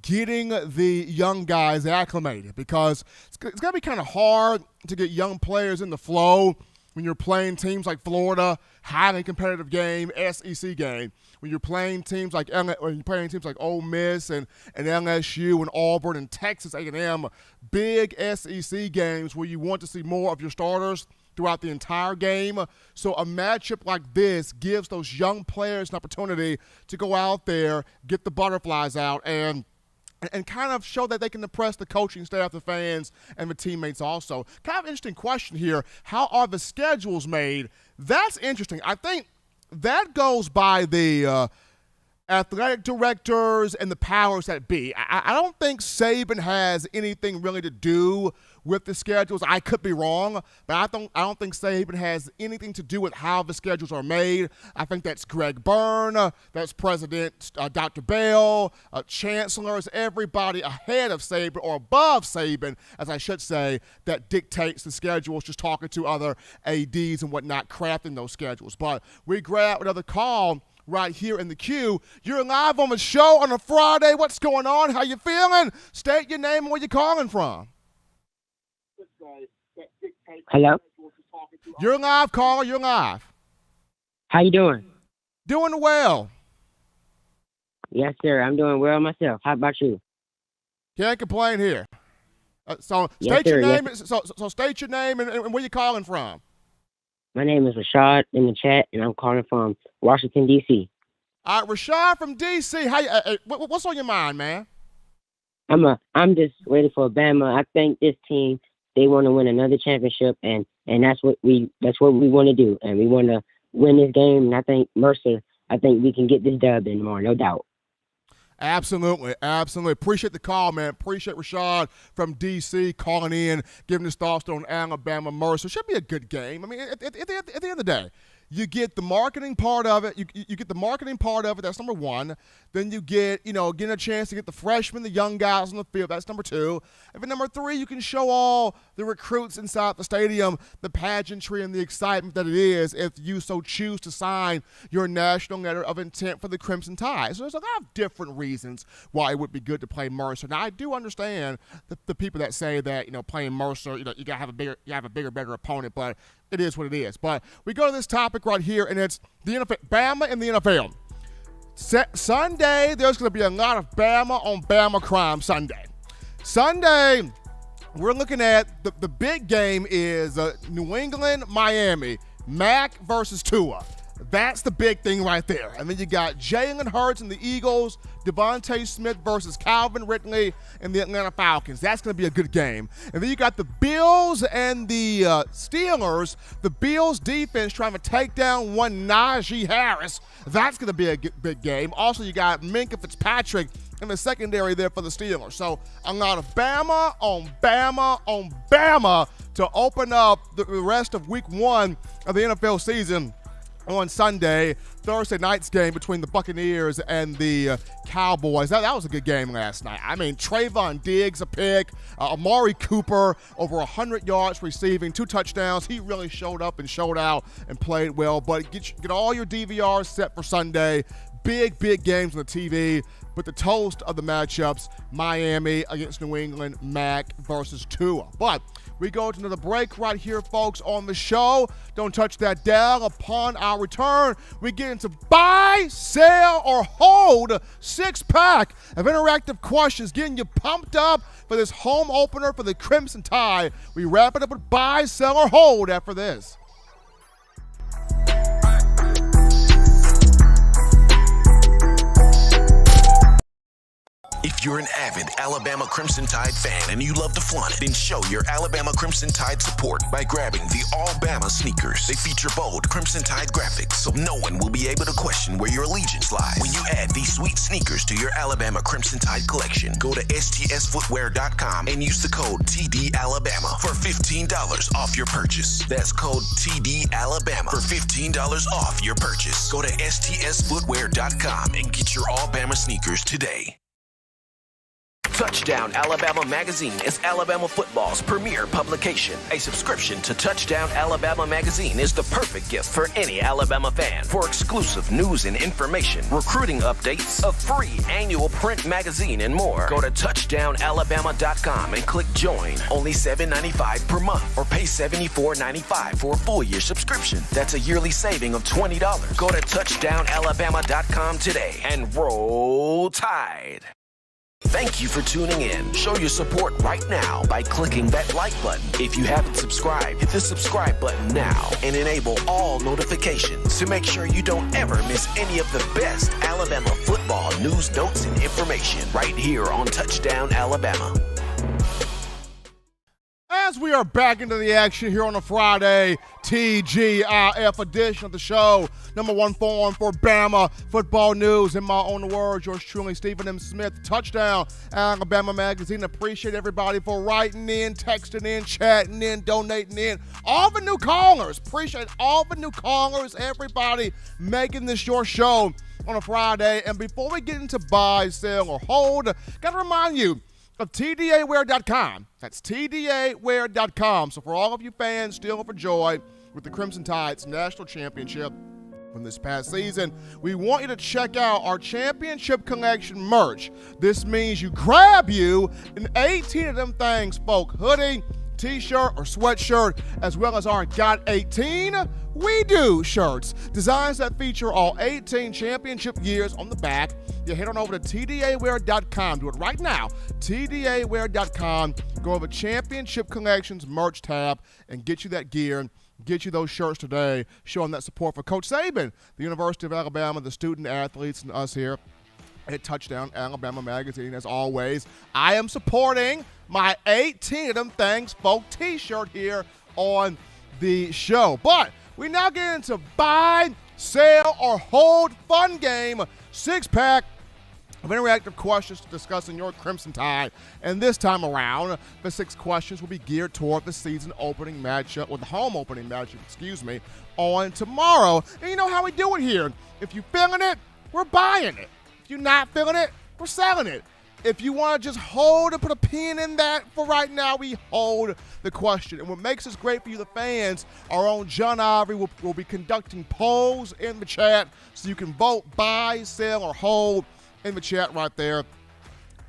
getting the young guys acclimated, because it's going to be kind of hard to get young players in the flow when you're playing teams like Florida, highly competitive game, SEC game. When you're playing teams like Ole Miss and LSU and Auburn and Texas A&M, big SEC games where you want to see more of your starters throughout the entire game. So a matchup like this gives those young players an opportunity to go out there, get the butterflies out, and kind of show that they can impress the coaching staff, the fans, and the teammates also. Kind of interesting question here. How are the schedules made? That's interesting. I think that goes by the athletic directors and the powers that be. I don't think Saban has anything really to do with the schedules. I could be wrong, but I don't think Saban has anything to do with how the schedules are made. I think that's Greg Byrne, that's President Dr. Bell, chancellors, everybody ahead of Saban or above Saban, as I should say, that dictates the schedules, just talking to other ADs and whatnot, crafting those schedules. But we grab another call right here in the queue. You're live on the show on a Friday. What's going on? How you feeling? State your name and where you're calling from. Hello? You're live, caller. You're live. How you doing? Doing well. Yes, sir. I'm doing well myself. How about you? Can't complain here. So Yes, state your sir. name. So state your name and where you calling from. My name is Rashad in the chat, and I'm calling from Washington, D.C. All right, Rashad from D.C. How you, what's on your mind, man? I'm just ready for Bama. I think this team, they want to win another championship, and that's what we want to do, and we want to win this game. And I think Mercer, we can get this dub in tomorrow, no doubt. Absolutely. Appreciate the call, man. Appreciate Rashad from D.C. calling in, giving his thoughts on Alabama Mercer. Should be a good game. I mean, at the end of the day, you get the marketing part of it. You get the marketing part of it. That's number one. Then you get, getting a chance to get the freshmen, the young guys on the field. That's number two. And then number three, you can show all the recruits inside the stadium the pageantry and the excitement that it is if you so choose to sign your national letter of intent for the Crimson Tide. So there's a lot of different reasons why it would be good to play Mercer. Now, I do understand the people that say that, playing Mercer, you got to have a bigger, better opponent, but it is what it is. But we go to this topic right here, and it's the NFL, Bama and the NFL. Sunday, there's going to be a lot of Bama on Bama crime Sunday. Sunday, we're looking at the big game is New England, Miami, Mac versus Tua. That's the big thing right there. And then you got Jalen Hurts and the Eagles, Devontae Smith versus Calvin Ridley and the Atlanta Falcons. That's going to be a good game. And then you got the Bills and the Steelers. The Bills defense trying to take down one Najee Harris. That's going to be a big game. Also, you got Minkah Fitzpatrick in the secondary there for the Steelers. So a lot of Bama on Bama on Bama to open up the rest of week one of the NFL season on Sunday, Thursday night's game between the Buccaneers and the Cowboys. That was a good game last night. I mean, Trayvon Diggs, a pick. Amari Cooper, over 100 yards receiving, 2 touchdowns. He really showed up and showed out and played well. But get all your DVRs set for Sunday. Big games on the TV. But the toast of the matchups, Miami against New England, Mac versus Tua. But we go to another break right here, folks, on the show. Don't touch that dial. Upon our return, we get into buy, sell, or hold 6-pack of interactive questions, getting you pumped up for this home opener for the Crimson Tide. We wrap it up with buy, sell, or hold after this. If you're an avid Alabama Crimson Tide fan and you love to flaunt it, then show your Alabama Crimson Tide support by grabbing the All-Bama sneakers. They feature bold Crimson Tide graphics, so no one will be able to question where your allegiance lies. When you add these sweet sneakers to your Alabama Crimson Tide collection, go to stsfootwear.com and use the code TDAlabama for $15 off your purchase. That's code TDAlabama for $15 off your purchase. Go to stsfootwear.com and get your All-Bama sneakers today. Touchdown Alabama Magazine is Alabama football's premier publication. A subscription to Touchdown Alabama Magazine is the perfect gift for any Alabama fan. For exclusive news and information, recruiting updates, a free annual print magazine, and more, go to touchdownalabama.com and click join. Only $7.95 per month, or pay $74.95 for a full year subscription. That's a yearly saving of $20. Go to touchdownalabama.com today and roll Tide. Thank you for tuning in. Show your support right now by clicking that like button. If you haven't subscribed, hit the subscribe button now and enable all notifications to make sure you don't ever miss any of the best Alabama football news, notes, and information right here on Touchdown Alabama. As we are back into the action here on a Friday, TGIF edition of the show, number one forum for Bama football news. In my own words, yours truly, Stephen M. Smith, Touchdown Alabama Magazine. Appreciate everybody for writing in, texting in, chatting in, donating in. All the new callers, appreciate all the new callers, everybody making this your show on a Friday. And before we get into buy, sell, or hold, got to remind you of TDAwear.com. That's TDAwear.com. So for all of you fans still overjoyed with the Crimson Tide's national championship from this past season, we want you to check out our championship collection merch. This means you grab you an 18 of them things, folk, hoodie, t-shirt, or sweatshirt, as well as our Got 18 We Do shirts. Designs that feature all 18 championship years on the back. You head on over to TDAwear.com. Do it right now. TDAwear.com. Go over Championship Collections merch tab and get you that gear. Get you those shirts today, showing that support for Coach Saban, the University of Alabama, the student athletes, and us here at Touchdown Alabama Magazine. As always, I am supporting my 18 of them things folk t-shirt here on the show. But we now get into buy, sell, or hold fun game 6-pack of interactive questions discussing your Crimson Tide. And this time around, the 6 questions will be geared toward the season opening matchup, or the home opening matchup, on tomorrow. And you know how we do it here. If you're feeling it, we're buying it. If you're not feeling it, we're selling it. If you want to just hold and put a pin in that for right now, we hold the question. And what makes this great for you, the fans, our own John Ivory will be conducting polls in the chat so you can vote buy, sell, or hold in the chat right there.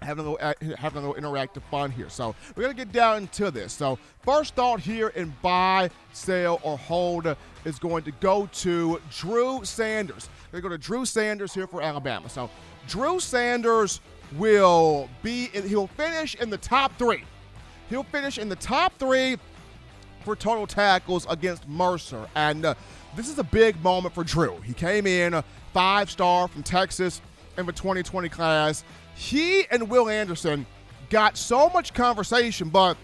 Having a little interactive fun here. So we're going to get down into this. So first thought here in buy, sell, or hold is going to go to Drew Sanders. We're going to go to Drew Sanders here for Alabama. So Drew Sanders he'll finish in the top 3. He'll finish in the top 3 for total tackles against Mercer. And this is a big moment for Drew. He came in a 5-star from Texas in the 2020 class. He and Will Anderson got so much conversation, but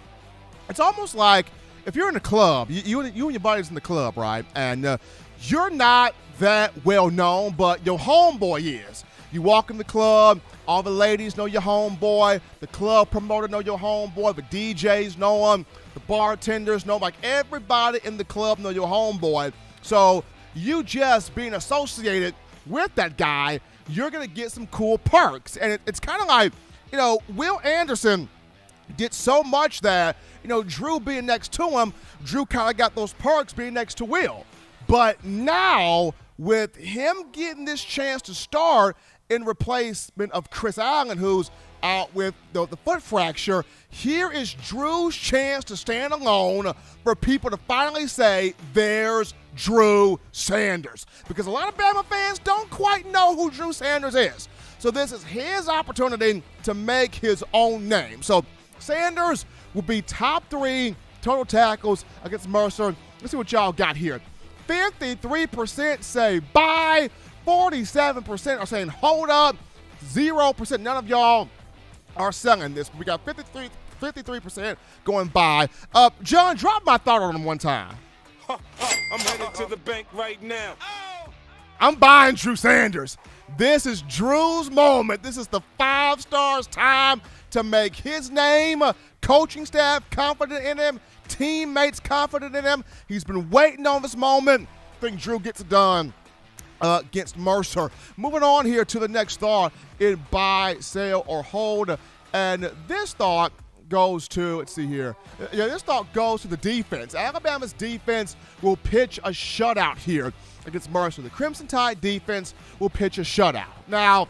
it's almost like if you're in a club, you and your buddies in the club, right? And you're not that well known, but your homeboy is. You walk in the club, all the ladies know your homeboy, the club promoter know your homeboy, the DJs know him, the bartenders know him, like everybody in the club know your homeboy. So you just being associated with that guy, you're going to get some cool perks. And it's kind of like, Will Anderson did so much that, Drew being next to him, Drew kind of got those perks being next to Will. But now, with him getting this chance to start in replacement of Chris Allen, who's out with the foot fracture, here is Drew's chance to stand alone for people to finally say, there's Drew Sanders. Because a lot of Bama fans don't quite know who Drew Sanders is. So this is his opportunity to make his own name. So Sanders will be top 3 total tackles against Mercer. Let's see what y'all got here. 53% say bye. 47% are saying hold up. 0%, none of y'all are selling this. We got 53% going by. John, drop my thought on him one time. I'm headed to the bank right now. I'm buying Drew Sanders. This is Drew's moment. This is the 5 stars time to make his name. Coaching staff confident in him. Teammates confident in him. He's been waiting on this moment. I think Drew gets it done against Mercer. Moving on here to the next thought in buy, sell, or hold. And this thought goes to, let's see here. This thought goes to the defense. Alabama's defense will pitch a shutout here against Mercer. The Crimson Tide defense will pitch a shutout. Now,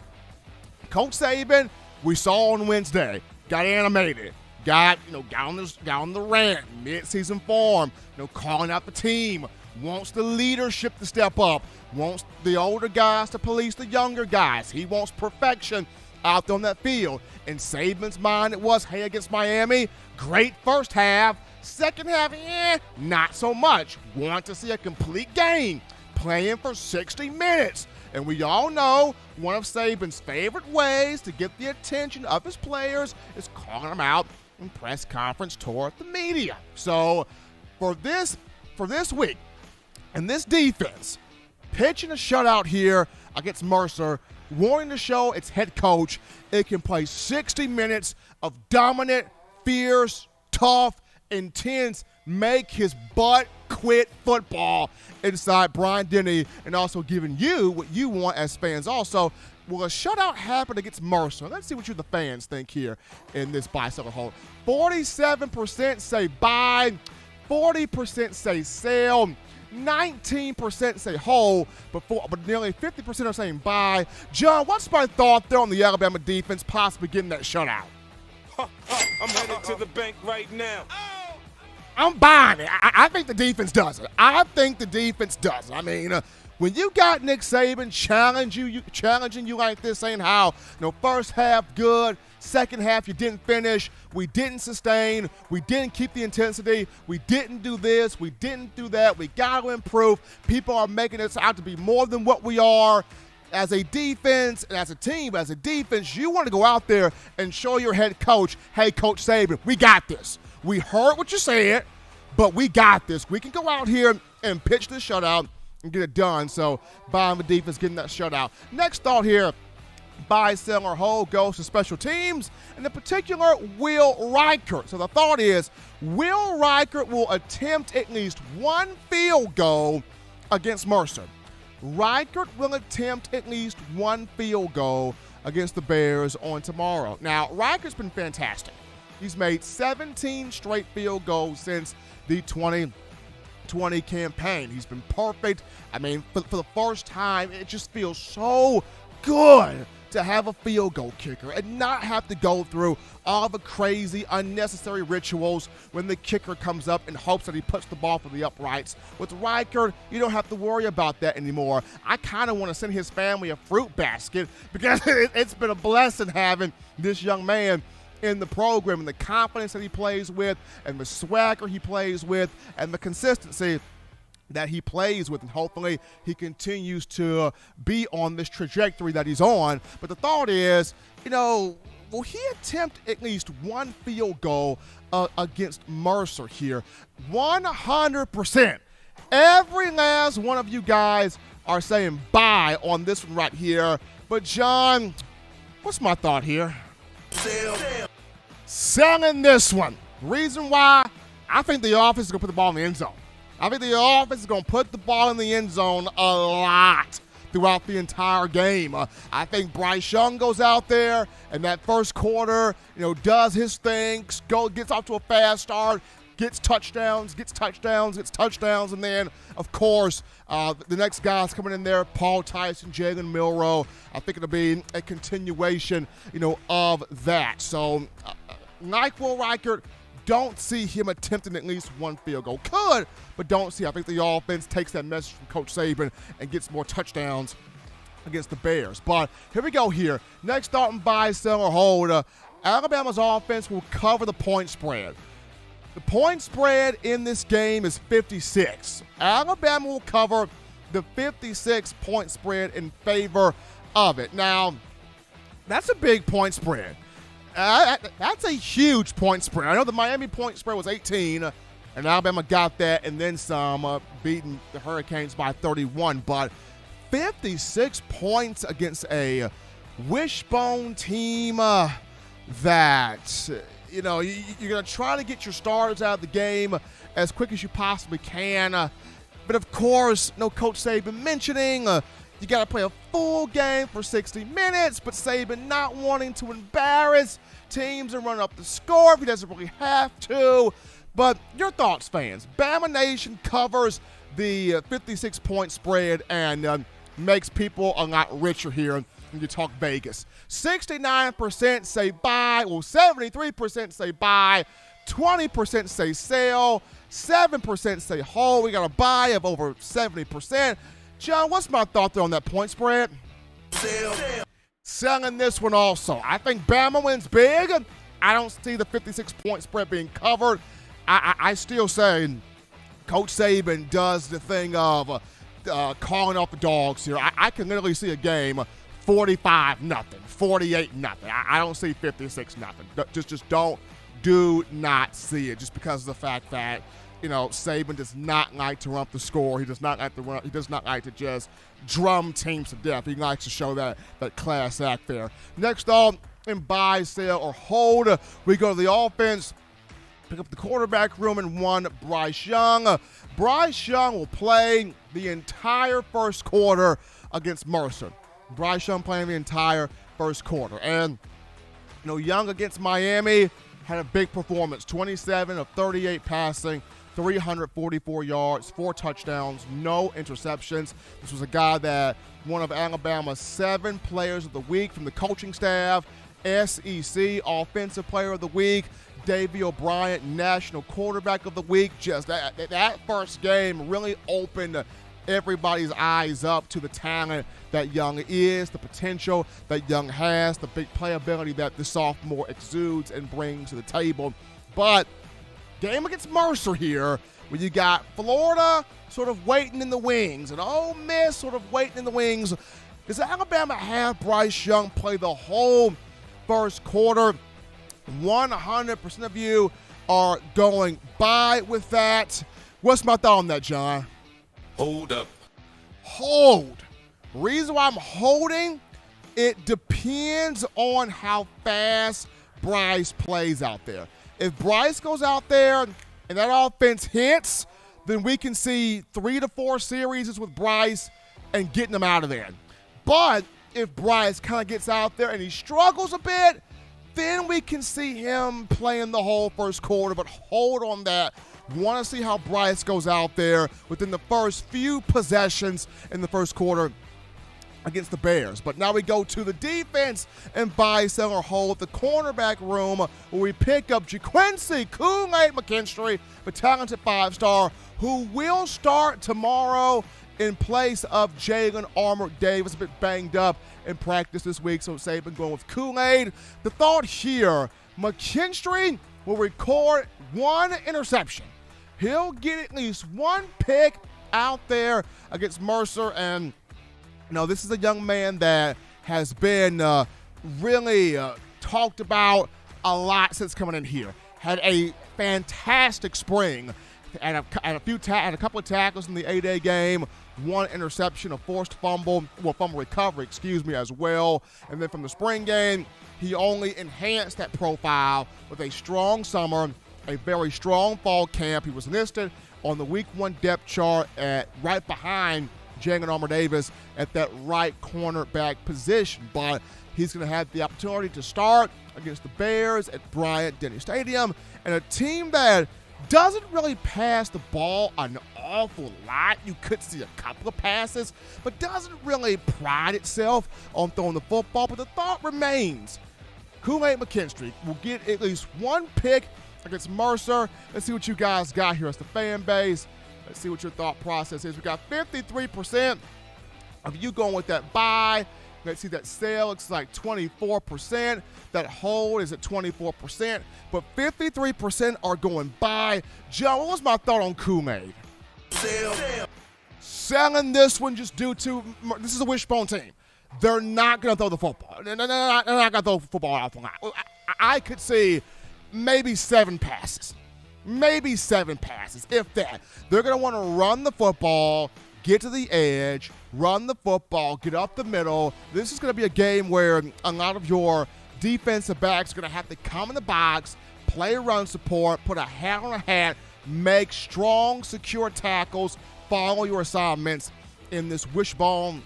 Coach Saban, we saw on Wednesday, got animated, got on the rant, mid-season form, calling out the team, wants the leadership to step up, wants the older guys to police the younger guys. He wants perfection out there on that field. In Saban's mind, it was, hey, against Miami, great first half. Second half, not so much. Want to see a complete game, playing for 60 minutes. And we all know one of Saban's favorite ways to get the attention of his players is calling them out in press conference toward the media. So for this week, and this defense, pitching a shutout here against Mercer, wanting to show its head coach it can play 60 minutes of dominant, fierce, tough, intense, make his butt quit football inside Brian Denny, and also giving you what you want as fans also. Will a shutout happen against Mercer? Let's see what you, the fans, think here in this buy-sell hold. 47% say buy, 40% say sell, 19% say hold, but nearly 50% are saying buy. John, what's my thought there on the Alabama defense possibly getting that shutout? I'm headed to the bank right now. I'm buying it. I think the defense does it. I mean, when you got Nick Saban challenging you like this, saying how, first half good, second half you didn't finish, we didn't sustain, we didn't keep the intensity, we didn't do this, we didn't do that, we got to improve. People are making us out to be more than what we are. As a defense and as a team, as a defense, you want to go out there and show your head coach, hey, Coach Saban, we got this. We heard what you said, but we got this. We can go out here and pitch this shutout and get it done. So, buying the defense, getting that shutout. Next thought here, buy, sell, or hold goes to special teams, and in particular, Will Reichert. So the thought is, Will Reichert will attempt at least one field goal against Mercer. Reichert will attempt at least one field goal against the Bears on tomorrow. Now, Reichert's been fantastic. He's made 17 straight field goals since the 2020 campaign. He's been perfect. I mean, for the first time, it just feels so good to have a field goal kicker and not have to go through all the crazy, unnecessary rituals when the kicker comes up in hopes that he puts the ball for the uprights. With Reichert, you don't have to worry about that anymore. I kind of want to send his family a fruit basket because it's been a blessing having this young man in the program and the confidence that he plays with and the swagger he plays with and the consistency that he plays with, and hopefully he continues to be on this trajectory that he's on. But the thought is, will he attempt at least one field goal against Mercer here? 100%. Every last one of you guys are saying buy on this one right here. But John, what's my thought here? Selling this one. Reason why, I think the offense is going to put the ball in the end zone. I think the offense is going to put the ball in the end zone a lot throughout the entire game. I think Bryce Young goes out there and that first quarter, does his thing, gets off to a fast start, gets touchdowns, and then, of course, the next guys coming in there, Paul Tyson, Jalen Milroe. I think it'll be a continuation, of that. So, Nyquil Reichert, don't see him attempting at least one field goal. Could, but don't see. I think the offense takes that message from Coach Saban and gets more touchdowns against the Bears. But here we go here. Next starting buy, sell, or hold. Alabama's offense will cover the point spread. The point spread in this game is 56. Alabama will cover the 56-point spread in favor of it. Now, that's a big point spread. That's a huge point spread. I know the Miami point spread was 18, and Alabama got that and then some, beating the Hurricanes by 31. But 56 points against a wishbone team that, you're going to try to get your starters out of the game as quick as you possibly can. But, of course, Coach Saban mentioning you got to play a full game for 60 minutes, but Saban not wanting to embarrass teams and run up the score if he doesn't really have to. But your thoughts, fans. Bama Nation covers the 56-point spread and makes people a lot richer here when you talk Vegas. 69% say buy, 73% say buy, 20% say sell, 7% say hold. We got a buy of over 70%. John, what's my thought there on that point spread? Selling this one also. I think Bama wins big. I don't see the 56-point spread being covered. I still say Coach Saban does the thing of calling off the dogs here. I can literally see a game 45-0, 48-0. I don't see 56-0. Just do not see it just because of the fact that Saban does not like to run up the score. He does not like to run. He does not like to just drum teams to death. He likes to show that class act there. Next on, in buy, sell, or hold, we go to the offense. Pick up the quarterback room and one, Bryce Young. Bryce Young will play the entire first quarter against Mercer. Bryce Young playing the entire first quarter. And, Young against Miami had a big performance. 27 of 38 passing, 344 yards, 4 touchdowns, no interceptions. This was a guy that one of Alabama's 7 players of the week from the coaching staff, SEC Offensive Player of the Week, Davey O'Brien, National Quarterback of the Week. Just that first game really opened everybody's eyes up to the talent that Young is, the potential that Young has, the big playability that the sophomore exudes and brings to the table. But game against Mercer here, where you got Florida sort of waiting in the wings and Ole Miss sort of waiting in the wings. Does Alabama have Bryce Young play the whole first quarter? 100% of you are going by with that. What's my thought on that, John? Hold up. Hold. Reason why I'm holding, it depends on how fast Bryce plays out there. If Bryce goes out there and that offense hits, then we can see 3 to 4 series with Bryce and getting him out of there. But if Bryce kind of gets out there and he struggles a bit, then we can see him playing the whole first quarter. But hold on that. Want to see how Bryce goes out there within the first few possessions in the first quarter against the Bears. But now we go to the defense and buy, sell, or hold the cornerback room, where we pick up JaQuincy Kool-Aid McKinstry, the talented 5-star, who will start tomorrow in place of Jalen Armour Davis, a bit banged up in practice this week. So Saban going with Kool-Aid. The thought here, McKinstry will record 1 interception. He'll get at least 1 pick out there against Mercer. And, this is a young man that has been really talked about a lot since coming in here. Had a fantastic spring. Had a couple of tackles in the 8A game, 1 interception, a forced fumble recovery, as well. And then from the spring game, he only enhanced that profile with a strong summer, a very strong fall camp. He was listed on the Week 1 depth chart at right behind Jalen Armour-Davis at that right cornerback position. But he's going to have the opportunity to start against the Bears at Bryant-Denny Stadium, and a team that doesn't really pass the ball an awful lot. You could see a couple of passes, but doesn't really pride itself on throwing the football. But the thought remains, Kool-Aid McKinstry will get at least one pick against Mercer. Let's see what you guys got here as the fan base. Let's see what your thought process is. We got 53% of you going with that buy. Let's see, that sale looks like 24%. That hold is at 24%. But 53% are going buy. Joe, what was my thought on Kool-Aid? Selling this one just due to, this is a wishbone team. They're not going to throw the football. They're not going to throw the football out. I could see maybe 7 passes. Maybe 7 passes, if that. They're going to want to run the football, get to the edge, run the football, get up the middle. This is going to be a game where a lot of your defensive backs are going to have to come in the box, play run support, put a hat on a hat, make strong, secure tackles, follow your assignments in this wishbone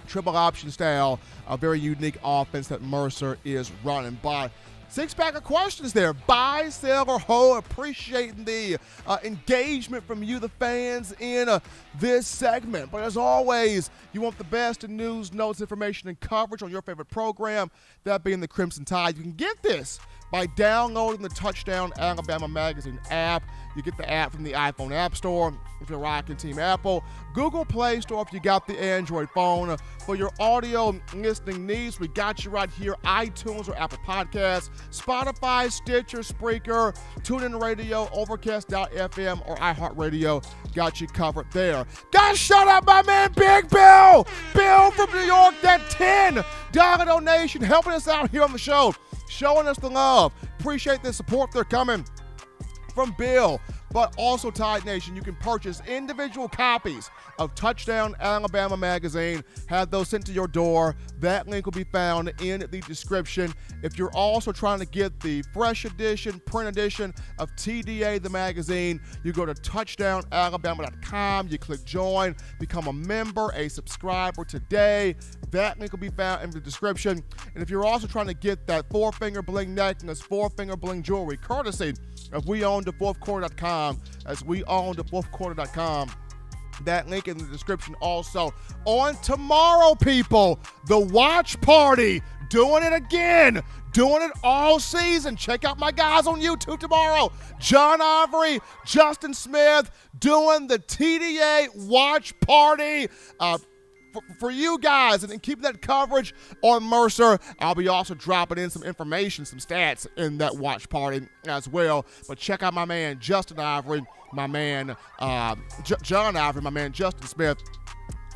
triple option style, a very unique offense that Mercer is running. But 6-pack of questions there. Buy, sell, or hold. Appreciating the engagement from you, the fans, in this segment. But as always, you want the best in news, notes, information, and coverage on your favorite program, that being the Crimson Tide. You can get this by downloading the Touchdown Alabama Magazine app. You get the app from the iPhone App Store if you're rocking Team Apple, Google Play Store if you got the Android phone. For your audio listening needs, we got you right here, iTunes or Apple Podcasts, Spotify, Stitcher, Spreaker, TuneIn Radio, Overcast.fm, or iHeartRadio. Got you covered there. Guys, shout out my man Big Bill! Bill from New York, that $10 donation, helping us out here on the show, showing us the love. Appreciate the support they're coming from Bill. But also, Tide Nation, you can purchase individual copies of Touchdown Alabama Magazine. Have those sent to your door. That link will be found in the description. If you're also trying to get the fresh edition, print edition of TDA, the magazine, you go to touchdownalabama.com. You click join, become a member, a subscriber today. That link will be found in the description. And if you're also trying to get that 4-finger bling necklace, 4-finger bling jewelry, courtesy of weownthefourthquarter.com, as weownthefourthquarter.com. That link in the description also. On tomorrow, people, the watch party, doing it again, doing it all season. Check out my guys on YouTube tomorrow. John Ivory, Justin Smith, doing the TDA watch party. For you guys, and keep that coverage on Mercer. I'll be also dropping in some information, some stats in that watch party as well. But check out my man Justin Ivory, my man John Ivory, my man Justin Smith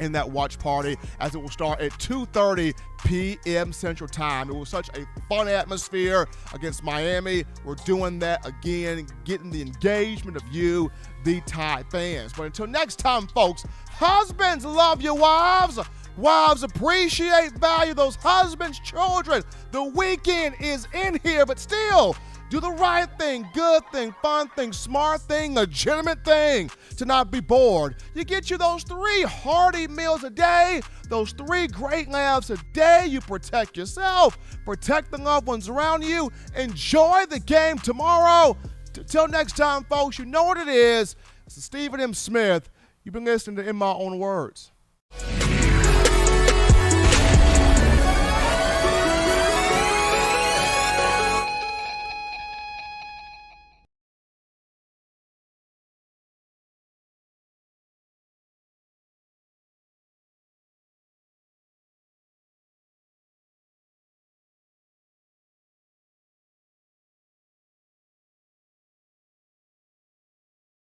in that watch party, as it will start at 2:30 p.m. Central Time. It was such a fun atmosphere against Miami. We're doing that again, getting the engagement of you, the Tide fans. But until next time, folks, husbands love your wives. Wives appreciate, value those husbands' children. The weekend is in here, but still, do the right thing, good thing, fun thing, smart thing, legitimate thing, to not be bored. You get you those 3 hearty meals a day, those 3 great laughs a day. You protect yourself, protect the loved ones around you. Enjoy the game tomorrow. Till next time, folks, you know what it is. This is Stephen M. Smith. You've been listening to In My Own Words.